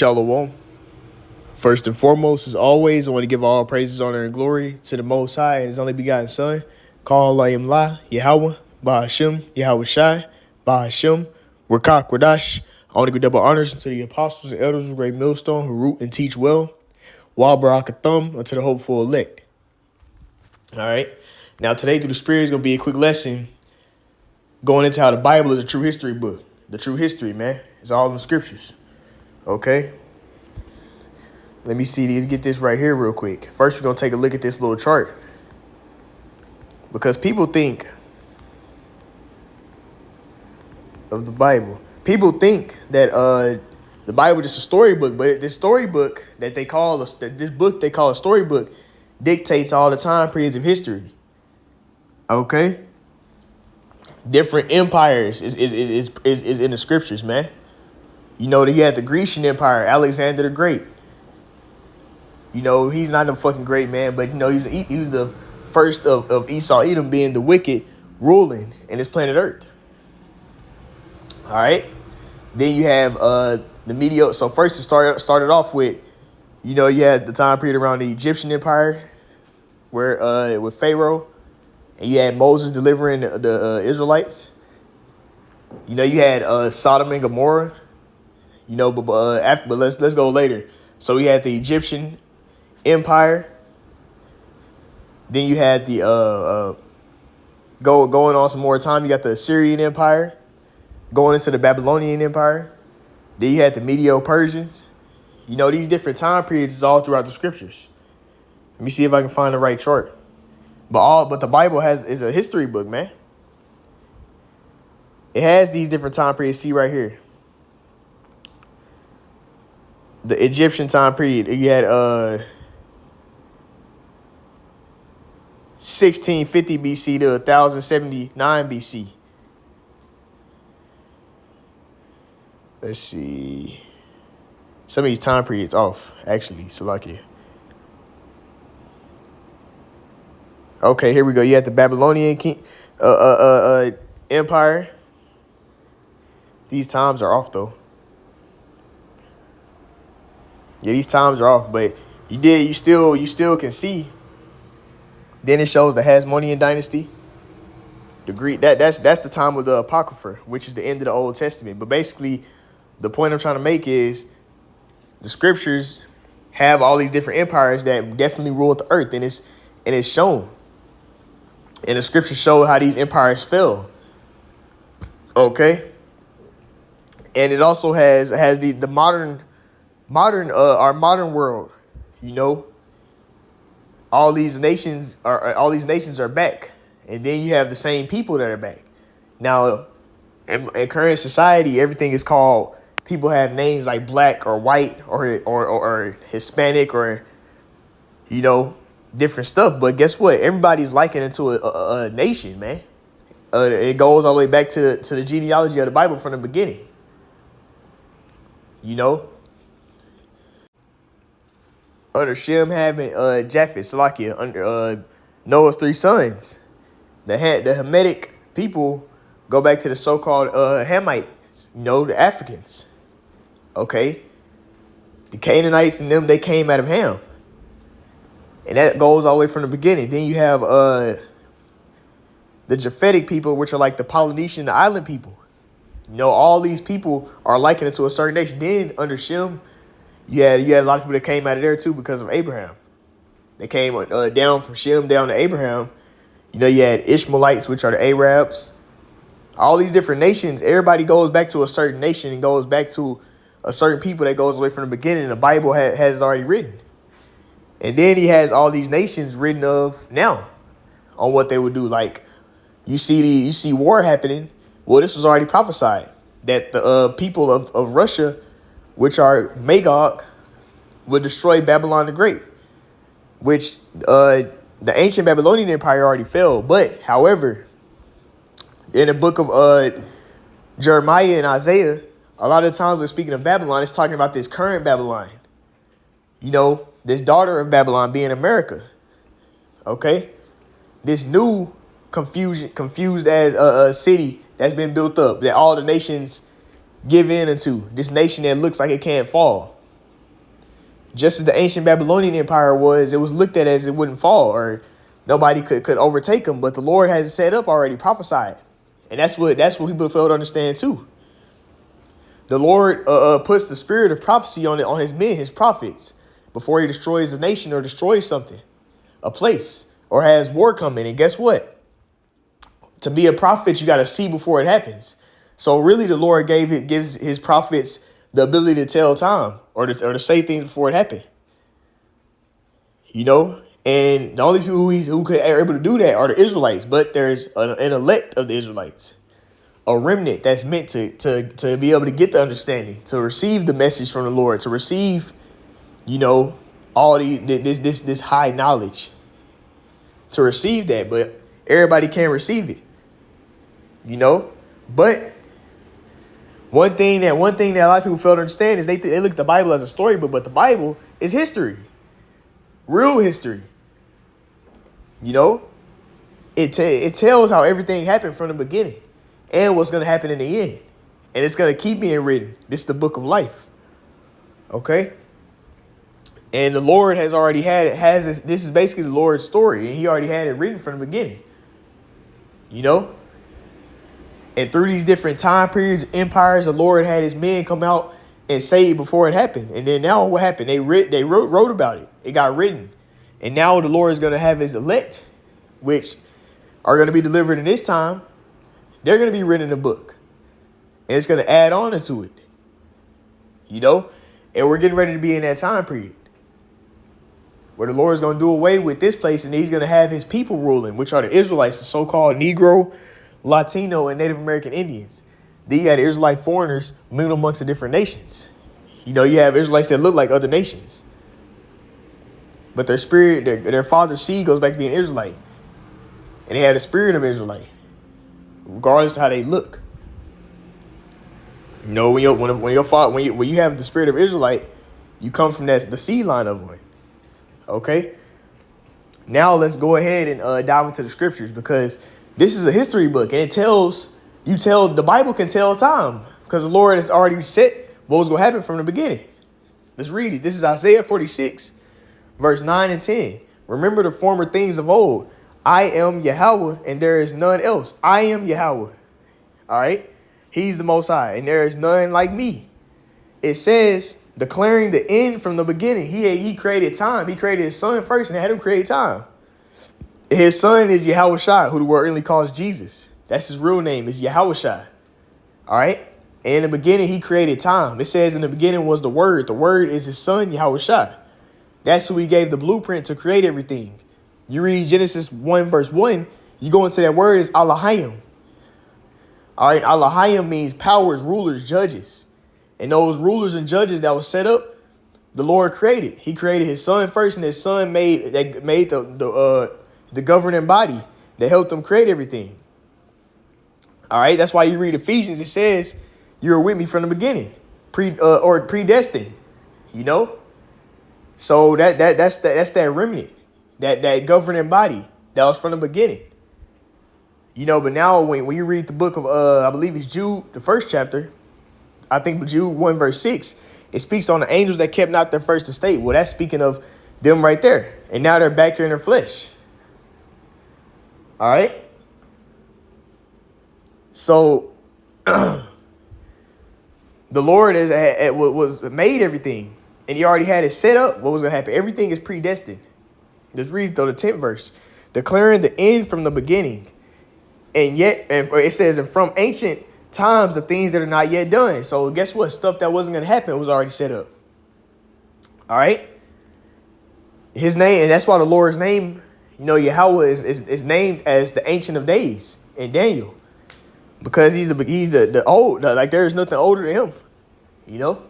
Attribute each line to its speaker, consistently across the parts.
Speaker 1: Shalom. First and foremost, as always, I want to give all praises, honor, and glory to the Most High and His only begotten Son, call Layim La, Yahweh, Bahashem, Yahweh Shai, Bahashem, Rakak Radash. I want to give double honors unto the apostles and elders of Great Millstone who root and teach well, Wa Barakathum, unto the hopeful elect. All right. Now, today, through the Spirit, is going to be a quick lesson going into how the Bible is a true history book. The true history, man. It's all in the scriptures. Okay. Let me see these. Get this right here real quick. First, we're going to take a look at this little chart. Because people think of the Bible. People think that the Bible is just a storybook, but this storybook that they call this book they call a storybook dictates all the time periods of history. Okay? Different empires is in the scriptures, man. You know that you had the Grecian Empire, Alexander the Great. You know, he's not a fucking great man, but you know, he was the first of Esau, Edom being the wicked ruling in this planet Earth. All right. Then you have the mediocre. So first it started off with, you know, you had the time period around the Egyptian Empire, where with Pharaoh, and you had Moses delivering the Israelites. You know, you had Sodom and Gomorrah. You know, but let's go later. So we had the Egyptian Empire. Then you had the going on some more time. You got the Assyrian Empire going into the Babylonian Empire. Then you had the Medo-Persians. You know, these different time periods is all throughout the scriptures. Let me see if I can find the right chart. But the Bible is a history book, man. It has these different time periods. See right here. The Egyptian time period, you had 1650 BC to 1079 BC. Let's see. Some of these time periods off, actually, Salakia. Okay, here we go. You had the Babylonian Empire. These times are off, though. Yeah, these times are off, but you still can see. Then it shows the Hasmonean dynasty. The Greek that's the time of the Apocrypha, which is the end of the Old Testament. But basically, the point I'm trying to make is the scriptures have all these different empires that definitely ruled the earth, and it's shown. And the scriptures show how these empires fell. Okay. And it also has the modern our modern world, you know. All these nations are back, and then you have the same people that are back. Now, in current society, everything is called. People have names like black or white or Hispanic or, you know, different stuff. But guess what? Everybody's likened into a nation, man. It goes all the way back to the genealogy of the Bible from the beginning. You know. Under Shem, Ham, and Japheth, Salakia, under Noah's three sons, the Hamitic people go back to the so-called Hamites, you know, the Africans. Okay, the Canaanites and them, they came out of Ham, and that goes all the way from the beginning. Then you have the Japhetic people, which are like the Polynesian, the island people. You know, all these people are likened to a certain nation. Then under Shem, you had a lot of people that came out of there too because of Abraham. They came down from Shem down to Abraham. You know, you had Ishmaelites, which are the Arabs. All these different nations, everybody goes back to a certain nation and goes back to a certain people that goes away from the beginning. The Bible has it already written. And then he has all these nations written of now on what they would do. Like you see war happening. Well, this was already prophesied that the people of Russia, which are Magog, would destroy Babylon the Great, which the ancient Babylonian Empire already fell. But, however, in the book of Jeremiah and Isaiah, a lot of times when speaking of Babylon, it's talking about this current Babylon. You know, this daughter of Babylon being America. Okay? This new confused as a city that's been built up, that all the nations give in into. This nation that looks like it can't fall. Just as the ancient Babylonian Empire was, it was looked at as it wouldn't fall or nobody could overtake them. But the Lord has it set up already, prophesied. And that's what people fail to understand too. The Lord puts the spirit of prophecy on his men, his prophets, before he destroys a nation or destroys something, a place, or has war coming. And guess what? To be a prophet, you got to see before it happens. So really, the Lord gives his prophets the ability to tell time or to say things before it happened. You know, and the only people who are able to do that are the Israelites. But there's an elect of the Israelites, a remnant that's meant to be able to get the understanding, to receive the message from the Lord, to receive, you know, all this high knowledge, to receive that. But everybody can't receive it, you know. But one thing that a lot of people fail to understand is they look at the Bible as a storybook, but the Bible is history, real history. You know, it tells how everything happened from the beginning and what's going to happen in the end. And it's going to keep being written. This is the book of life. Okay. And the Lord has already this is basically the Lord's story. And he already had it written from the beginning. You know. And through these different time periods, empires, the Lord had his men come out and say it before it happened. And then now what happened? They wrote about it. It got written. And now the Lord is going to have his elect, which are going to be delivered in this time. They're going to be written in a book. And it's going to add on to it. You know? And we're getting ready to be in that time period where the Lord is going to do away with this place and he's going to have his people ruling, which are the Israelites, the so-called Negro, Latino, and Native American Indians. Then you had the Israelite foreigners mingled amongst the different nations. You know, you have Israelites that look like other nations. But their spirit, their father's seed goes back to being Israelite. And they had the spirit of Israelite, regardless of how they look. You know, when you have the spirit of Israelite, you come from the seed line of one. Okay? Now let's go ahead and dive into the scriptures, because this is a history book, and the Bible can tell time, because the Lord has already set what was going to happen from the beginning. Let's read it. This is Isaiah 46, verse 9 and 10. Remember the former things of old. I am Yahweh, and there is none else. I am Yahweh. All right. He's the Most High, and there is none like me. It says, declaring the end from the beginning. He created time. He created his son first and had him create time. His son is Yahweh Shai, who the word really calls Jesus. That's his real name, is Yahweh Shai. All right. And in the beginning, he created time. It says in the beginning was the word. The word is his son, Yahweh Shai. That's who he gave the blueprint to create everything. You read Genesis 1, verse 1, you go into that word is Elohim. All right. Elohim means powers, rulers, judges. And those rulers and judges that was set up, the Lord created. He created his son first, and his son made the governing body that helped them create everything. All right, that's why you read Ephesians. It says you were with me from the beginning, predestined. You know, so that's that remnant, that governing body that was from the beginning. You know, but now when you read the book of I believe it's Jude, the first chapter, I think Jude 1 verse 6, it speaks on the angels that kept not their first estate. Well, that's speaking of them right there, and now they're back here in their flesh. All right. So the Lord was made everything, and he already had it set up. What was going to happen? Everything is predestined. Let's read though the 10th verse, declaring the end from the beginning, and it says, and from ancient times the things that are not yet done. So guess what? Stuff that wasn't going to happen was already set up. All right. His name, and that's why the Lord's name, you know, Yahweh is named as the Ancient of Days in Daniel, because he's the old, like there is nothing older than him. You know,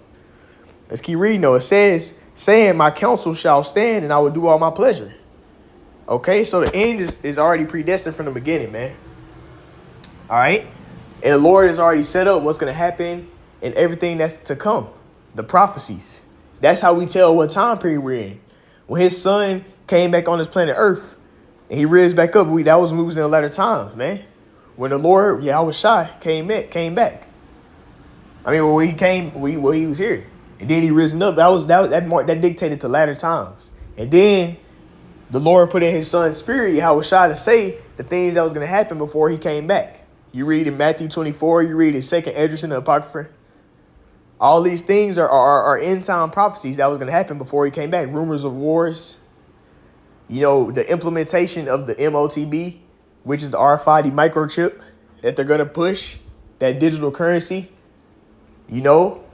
Speaker 1: let's keep reading though. It says, saying, my counsel shall stand and I will do all my pleasure. Okay, so the end is already predestined from the beginning, man. All right, and the Lord has already set up what's going to happen and everything that's to come, the prophecies. That's how we tell what time period we're in. When his son came back on this planet Earth and he raised back up, that was when we was in the latter times, man. When the Lord, Yahweh Shai, came back. I mean, when he was here. And then he risen up. That dictated to latter times. And then the Lord put in his son's spirit, Yahushua, to say the things that was going to happen before he came back. You read in Matthew 24, you read in 2nd Esdras in the Apocrypha. All these things are end time prophecies that was going to happen before he came back. Rumors of wars. You know, the implementation of the MOTB, which is the RFID microchip that they're going to push, that digital currency. You know,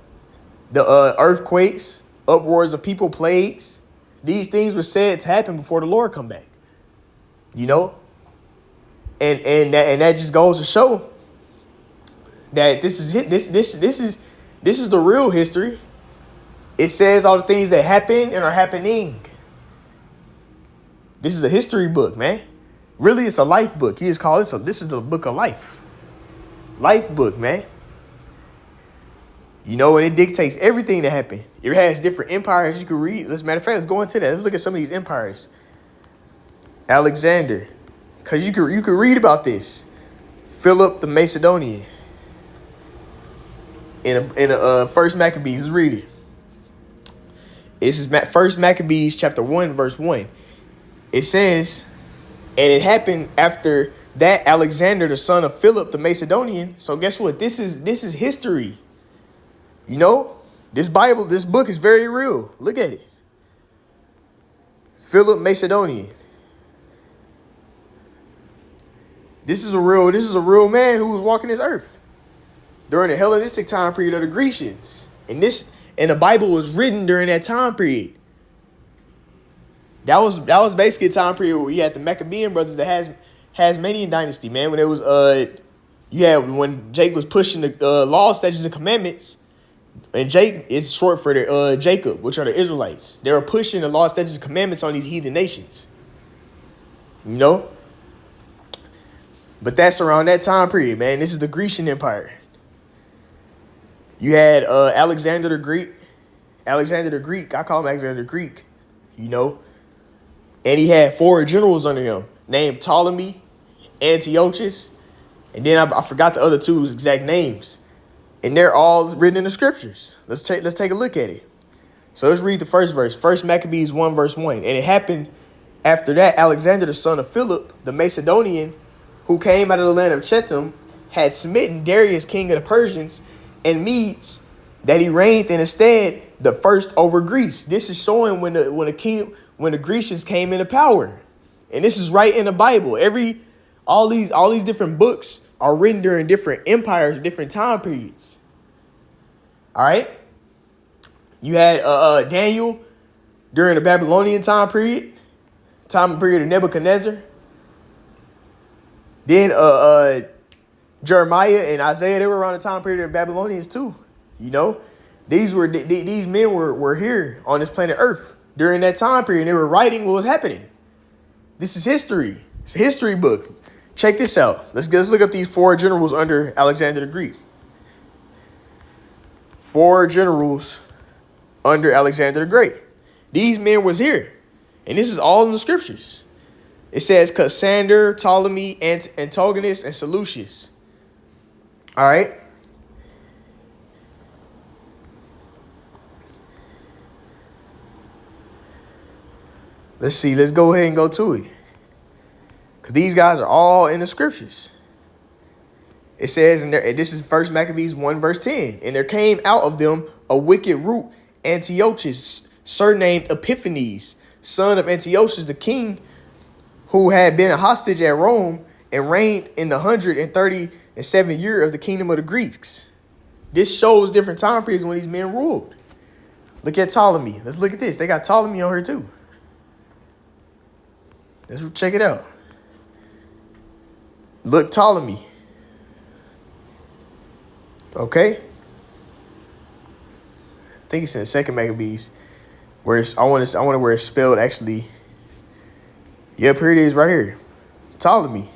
Speaker 1: the earthquakes, uproars of people, plagues. These things were said to happen before the Lord come back. You know, and that just goes to show that this is the real history. It says all the things that happened and are happening. This is a history book, man. Really, it's a life book. You just call this this is the book of life. Life book, man. You know, and it dictates everything that happened. It has different empires you can read. As a matter of fact, let's go into that. Let's look at some of these empires. Alexander, because you can read about this. Philip the Macedonian. In a First Maccabees, let's read it. This is First Maccabees chapter 1, verse 1. It says, and it happened after that Alexander, the son of Philip the Macedonian. So guess what? This is history. You know, this book is very real. Look at it. Philip Macedonian. This is a real man who was walking this earth during the Hellenistic time period of the Grecians. And the Bible was written during that time period. That was basically a time period where you had the Maccabean brothers, the Hasmonean dynasty, man. When it was when Jake was pushing the law, statutes, and commandments. And Jake is short for the Jacob, which are the Israelites. They were pushing the law, statutes, and commandments on these heathen nations. You know? But that's around that time period, man. This is the Grecian Empire. You had Alexander the Greek. Alexander the Greek. I call him Alexander the Greek. You know? And he had 4 generals under him named Ptolemy, Antiochus, and then I forgot the other 2's exact names. And they're all written in the scriptures. Let's take a look at it. So let's read the first verse. First Maccabees 1, verse 1. And it happened after that, Alexander, the son of Philip, the Macedonian, who came out of the land of Chetam, had smitten Darius, king of the Persians, and Medes, that he reigned in his stead the first over Greece. This is showing when the Grecians came into power. And this is right in the Bible. All these different books are written during different empires, different time periods. All right. You had Daniel during the Babylonian time period of Nebuchadnezzar. Then Jeremiah and Isaiah, they were around the time period of the Babylonians too. You know, these men were here on this planet Earth during that time period. They were writing what was happening. This is history. It's a history book. Check this out. Let's look up these 4 generals under Alexander the Greek. 4 generals under Alexander the Great. These men was here. And this is all in the scriptures. It says Cassander, Ptolemy, Antigonus, and Seleucus. All right. Let's see. Let's go ahead and go to it. Because these guys are all in the scriptures. It says, and this is First Maccabees 1, verse 10. And there came out of them a wicked root, Antiochus, surnamed Epiphanes, son of Antiochus the king, who had been a hostage at Rome and reigned in the 137th year of the kingdom of the Greeks. This shows different time periods when these men ruled. Look at Ptolemy. Let's look at this. They got Ptolemy on here too. Let's check it out. Look, Ptolemy. Okay. I think it's in the second Maccabees, where I want where it's spelled actually. Yep, here it is right here. Ptolemy.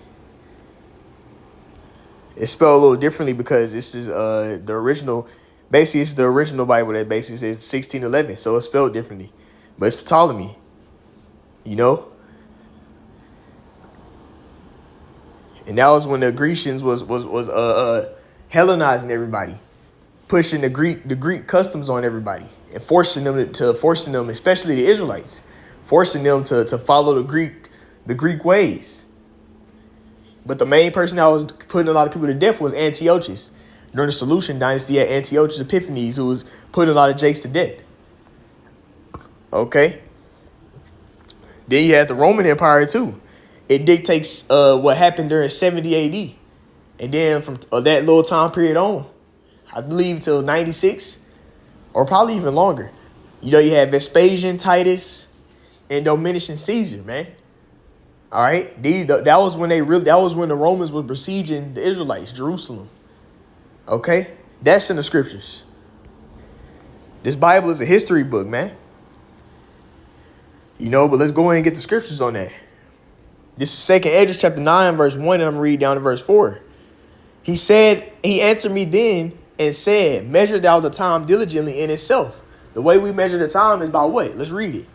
Speaker 1: It's spelled a little differently because this is the original. Basically, it's the original Bible that basically says 1611, so it's spelled differently, but it's Ptolemy. You know. And that was when the Grecians was Hellenizing everybody. pushing the Greek customs on everybody and forcing them, especially the Israelites, forcing them to follow the Greek ways. But the main person that was putting a lot of people to death was Antiochus. During the Seleucid dynasty, had Antiochus Epiphanes, who was putting a lot of Jakes to death. Okay. Then you have the Roman Empire too. It dictates what happened during 70 AD. And then from that little time period on, I believe till 96, or probably even longer. You know, you had Vespasian, Titus, and Domitian Caesar, man. All right, that was when the Romans were besieging the Israelites, Jerusalem. Okay, that's in the scriptures. This Bible is a history book, man. You know, but let's go ahead and get the scriptures on that. This is 2 Esdras chapter 9, verse 1, and I'm reading down to verse 4. He answered me then and said, measure thou the time diligently in itself. The way we measure the time is by what? Let's read it.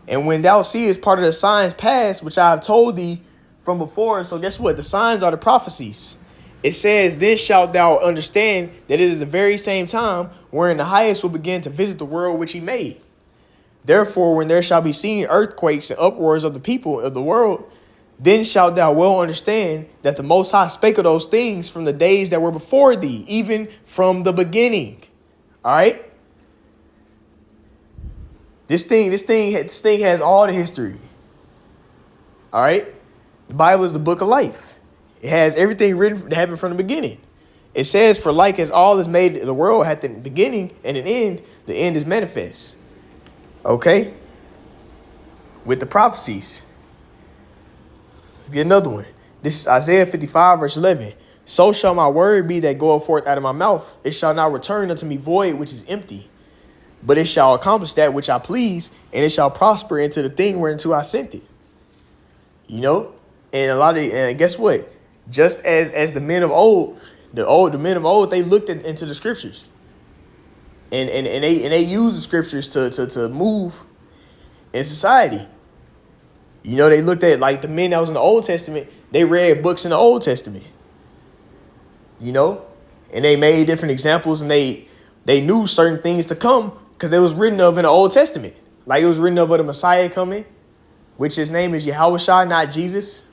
Speaker 1: And when thou seest part of the signs past, which I have told thee from before. So guess what? The signs are the prophecies. It says, then shalt thou understand that it is the very same time wherein the highest will begin to visit the world which he made. Therefore, when there shall be seen earthquakes and uproars of the people of the world, then shalt thou well understand that the Most High spake of those things from the days that were before thee, even from the beginning. All right. This thing has all the history. All right. The Bible is the book of life. It has everything written that happened from the beginning. It says, for like as all is made in the world hath the beginning and an end, the end is manifest. Okay. With the prophecies. Let's get another one. This is Isaiah 55, verse 11. So shall my word be that goeth forth out of my mouth. It shall not return unto me void, which is empty. But it shall accomplish that which I please, and it shall prosper into the thing whereunto I sent it. You know, and guess what? Just as the men of old, they looked into the scriptures, and they used the scriptures to move in society. You know, they looked at like the men that was in the Old Testament. They read books in the Old Testament. You know, and they made different examples, and they knew certain things to come. Because it was written of in the Old Testament. Like it was written of the Messiah coming, which his name is Yahushua, not Jesus.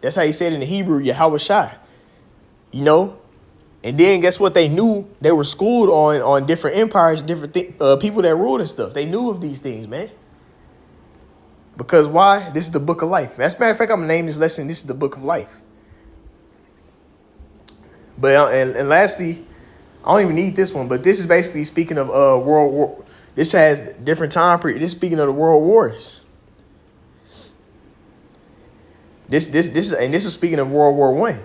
Speaker 1: That's how he said in the Hebrew, Yahushua. You know? And then guess what? They knew they were schooled on different empires, different people that ruled and stuff. They knew of these things, man. Because why? This is the book of life. As a matter of fact, I'm going to name this lesson, this is the book of life. But and lastly, I don't even need this one, but this is basically speaking of World War. This has different time period. This is speaking of the World Wars. This is speaking of World War I.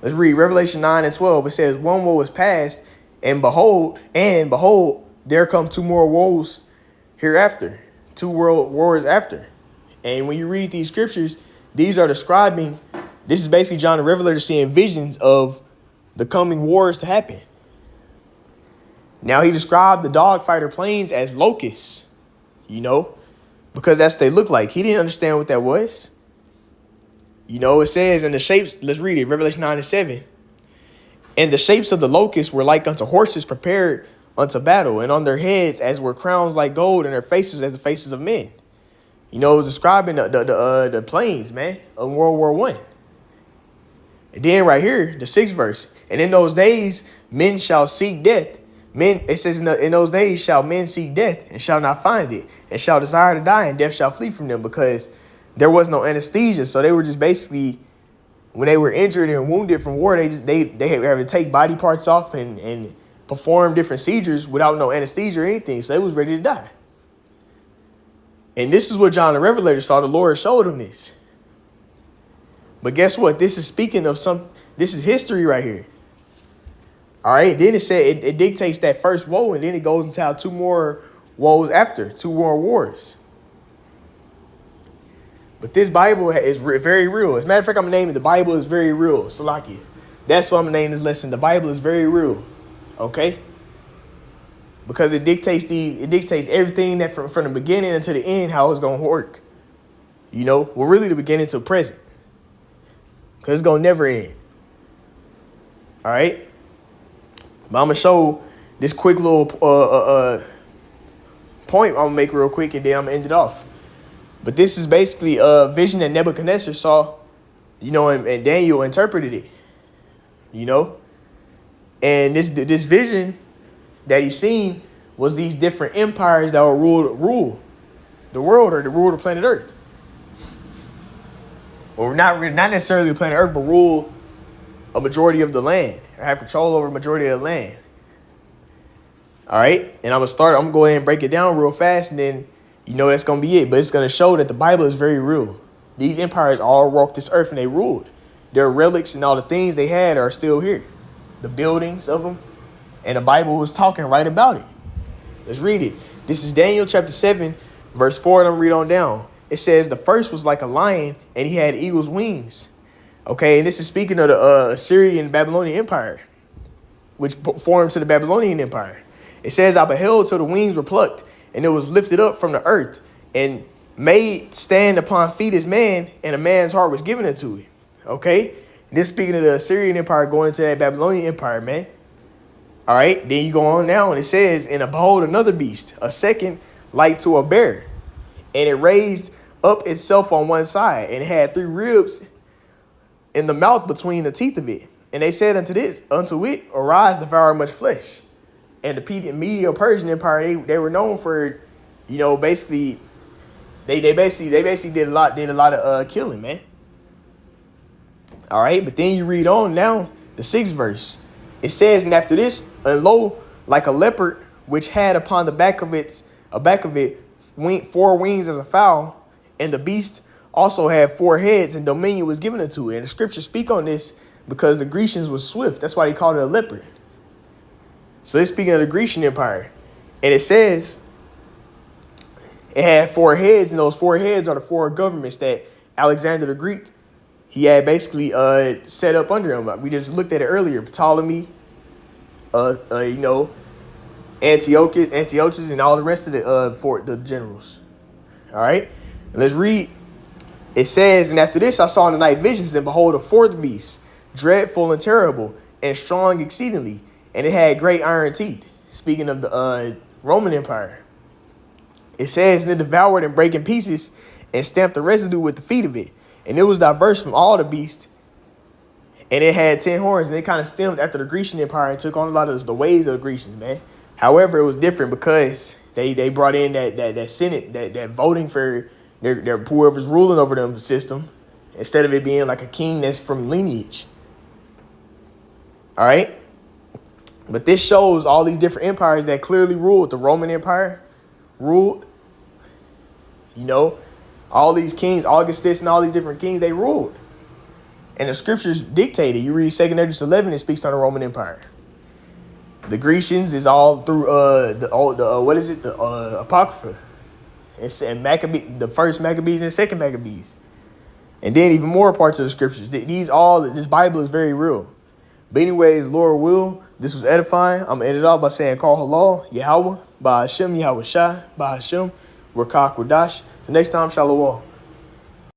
Speaker 1: Let's read Revelation 9 and 12. It says, one woe is past, and behold, there come two more woes hereafter, 2 world wars after. And when you read these scriptures, these are describing. This is basically John the Revelator seeing visions of the coming wars to happen. Now, he described the dogfighter planes as locusts, you know, because that's what they look like. He didn't understand what that was. You know, it says in the shapes, let's read it, Revelation 9 and 7. And the shapes of the locusts were like unto horses prepared unto battle, and on their heads as were crowns like gold, and their faces as the faces of men. You know, it was describing the planes, man, of World War I. And then right here, the 6th verse. And in those days, men shall seek death. It says, in those days shall men seek death and shall not find it, and shall desire to die, and death shall flee from them, because there was no anesthesia. So they were just basically, when they were injured and wounded from war, they had to take body parts off and perform different procedures without no anesthesia or anything. So they was ready to die. And this is what John the Revelator saw. The Lord showed him this. But guess what? This is speaking of this is history right here. All right. Then it said it dictates that first woe, and then it goes into how 2 more woes after, 2 more wars. But this Bible is very real. As a matter of fact, I'm going to name it The Bible is Very Real. Salakia. That's what I'm going to name this lesson. The Bible is very real. Okay? Because it dictates everything that from the beginning until the end, how it's going to work. You know, well, really the beginning to present. Because it's going to never end. All right? But I'm gonna show this quick little point I'm gonna make real quick, and then I'm gonna end it off. But this is basically a vision that Nebuchadnezzar saw, and Daniel interpreted it, And this vision that he seen was these different empires that would rule the world, or to rule the planet Earth. Or not necessarily the planet Earth, but rule a majority of the land, or have control over a majority of the land. All right, and I'm gonna go ahead and break it down real fast, and then that's gonna be it. But it's gonna show that the Bible is very real. These empires all walked this earth and they ruled. Their relics and all the things they had are still here, the buildings of them, and the Bible was talking right about it. Let's read it. This is Daniel chapter 7, verse 4, and I'm gonna read on down. It says, the first was like a lion, and he had eagle's wings. Okay, and this is speaking of the Assyrian Babylonian Empire, which formed to the Babylonian Empire. It says, I beheld till the wings were plucked, and it was lifted up from the earth, and made stand upon feet as man, and a man's heart was given unto it. Okay? This speaking of the Assyrian Empire going into that Babylonian Empire, man. All right, then you go on now, and it says, and behold another beast, a second like to a bear, and it raised up itself on one side, and it had 3 ribs in the mouth between the teeth of it. And they said unto it, arise, devour much flesh. And the Medo-Persian Empire, they were known for, basically, they basically did a lot of killing, man. All right, but then you read on now, the 6th verse. It says, and after this, and lo, like a leopard, which had upon the back of it 4 wings as a fowl, and the beast also had 4 heads, and dominion was given unto it. And the scriptures speak on this because the Grecians was swift. That's why they called it a leopard. So it's speaking of the Grecian Empire. And it says it had 4 heads, and those 4 heads are the 4 governments that Alexander the Greek, he had basically set up under him. We just looked at it earlier. Ptolemy, Antiochus, and all the rest of the generals. All right, and let's read. It says, and after this I saw in the night visions, and behold, a 4th beast, dreadful and terrible, and strong exceedingly, and it had great iron teeth. Speaking of the Roman Empire. It says, and it devoured and brake in pieces, and stamped the residue with the feet of it. And it was diverse from all the beasts, and it had 10 horns, and it kind of stemmed after the Grecian Empire and took on a lot of the ways of the Grecians, man. However, it was different because they brought in that Senate, that voting for their whoever's ruling over them system, instead of it being like a king that's from lineage. All right. But this shows all these different empires that clearly ruled. The Roman Empire ruled. All these kings, Augustus and all these different kings, they ruled. And the scriptures dictated. You read 2 Esdras 11, it speaks on the Roman Empire. The Grecians is all through the Apocrypha. And the first Maccabees and second Maccabees. And then even more parts of the scriptures. This Bible is very real. But anyways, Lord will, this was edifying. I'm going to end it off by saying, Call Halal, Yahweh, Ba Hashem, Yahweh Shai, Ba Hashem, Rakah Kodash. The next time, Shalom.